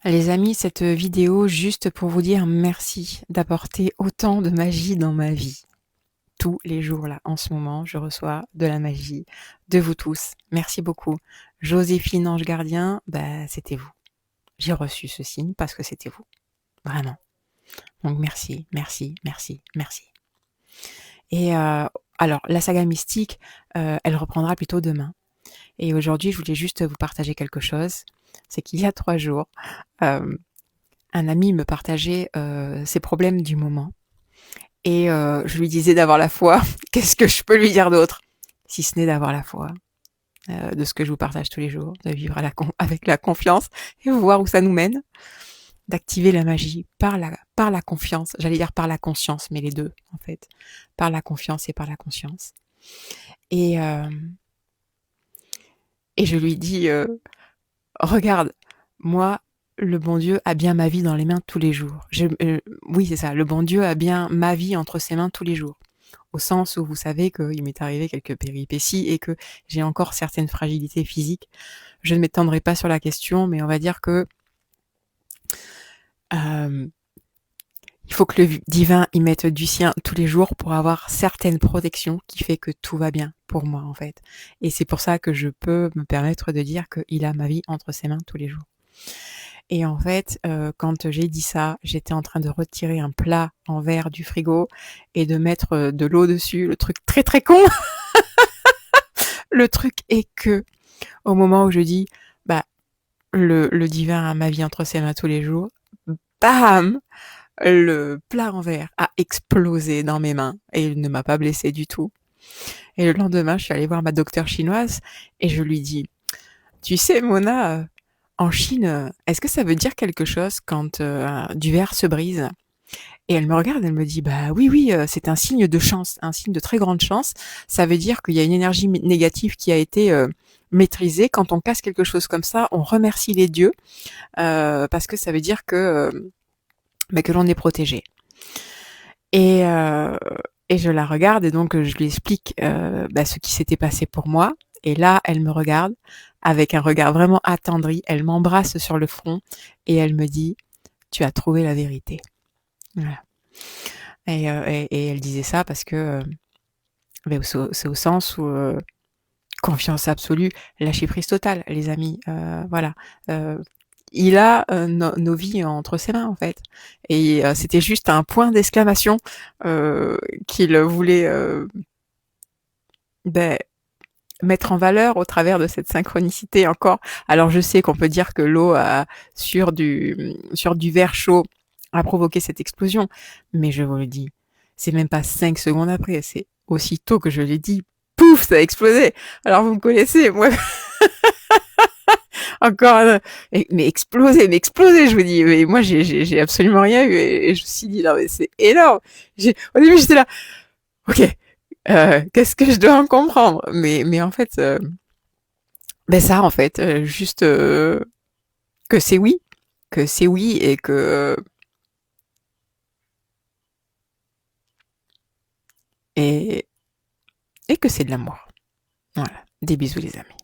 Les amis, cette vidéo juste pour vous dire merci d'apporter autant de magie dans ma vie. Tous les jours là, en ce moment, je reçois de la magie de vous tous. Merci beaucoup. Joséphine Ange Gardien, c'était vous. J'ai reçu ce signe parce que c'était vous. Vraiment. Donc merci, merci, merci, merci. Et alors, la saga mystique, elle reprendra plutôt demain. Et aujourd'hui, je voulais juste vous partager quelque chose. C'est qu'il y a 3 jours, euh, un ami me partageait ses problèmes du moment. Et je lui disais d'avoir la foi. Qu'est-ce que je peux lui dire d'autre si ce n'est d'avoir la foi de ce que je vous partage tous les jours, de vivre avec la confiance et voir où ça nous mène, d'activer la magie par la confiance. J'allais dire par la conscience, mais les deux en fait, par la confiance et par la conscience. Et euh, et je lui dis regarde, moi, le bon Dieu a bien ma vie dans les mains tous les jours. Oui, c'est ça, le bon Dieu a bien ma vie entre ses mains tous les jours. Au sens où vous savez qu'il m'est arrivé quelques péripéties et que j'ai encore certaines fragilités physiques. Je ne m'étendrai pas sur la question, mais on va dire que euh, il faut que le divin y mette du sien tous les jours pour avoir certaines protections qui fait que tout va bien pour moi en fait. Et c'est pour ça que je peux me permettre de dire qu'il a ma vie entre ses mains tous les jours. Et en fait, quand j'ai dit ça, j'étais en train de retirer un plat en verre du frigo et de mettre de l'eau dessus, le truc très très con. Le truc est que, au moment où je dis, bah, le divin a ma vie entre ses mains tous les jours, bam, le plat en verre a explosé dans mes mains et il ne m'a pas blessé du tout. Et le lendemain, je suis allée voir ma docteure chinoise et je lui dis, tu sais, Mona, en Chine, est-ce que ça veut dire quelque chose quand du verre se brise? Et elle me regarde, elle me dit, bah oui, oui, c'est un signe de chance, un signe de très grande chance. Ça veut dire qu'il y a une énergie négative qui a été maîtrisée. Quand on casse quelque chose comme ça, on remercie les dieux parce que ça veut dire que l'on est protégé. Et, euh, et je la regarde et donc je lui explique ce qui s'était passé pour moi. Et là, elle me regarde avec un regard vraiment attendri. Elle m'embrasse sur le front et elle me dit, tu as trouvé la vérité. Voilà. Et elle disait ça parce que c'est au sens où confiance absolue, lâcher prise totale, les amis. Voilà. Euh, il a nos vies entre ses mains en fait. Et c'était juste un point d'exclamation qu'il voulait ben, mettre en valeur au travers de cette synchronicité encore. Alors je sais qu'on peut dire que l'eau sur du verre chaud a provoqué cette explosion, mais je vous le dis, c'est même pas 5 secondes après, c'est aussitôt que je l'ai dit, pouf, ça a explosé. Alors vous me connaissez, moi encore, mais explosé, je vous dis. Mais moi j'ai absolument rien eu et je me suis dit non mais c'est énorme. Au début j'étais là, ok, qu'est-ce que je dois en comprendre? Mais en fait ça, en fait, juste que c'est oui, que c'est oui et, et que c'est de l'amour. Voilà. Des bisous, les amis.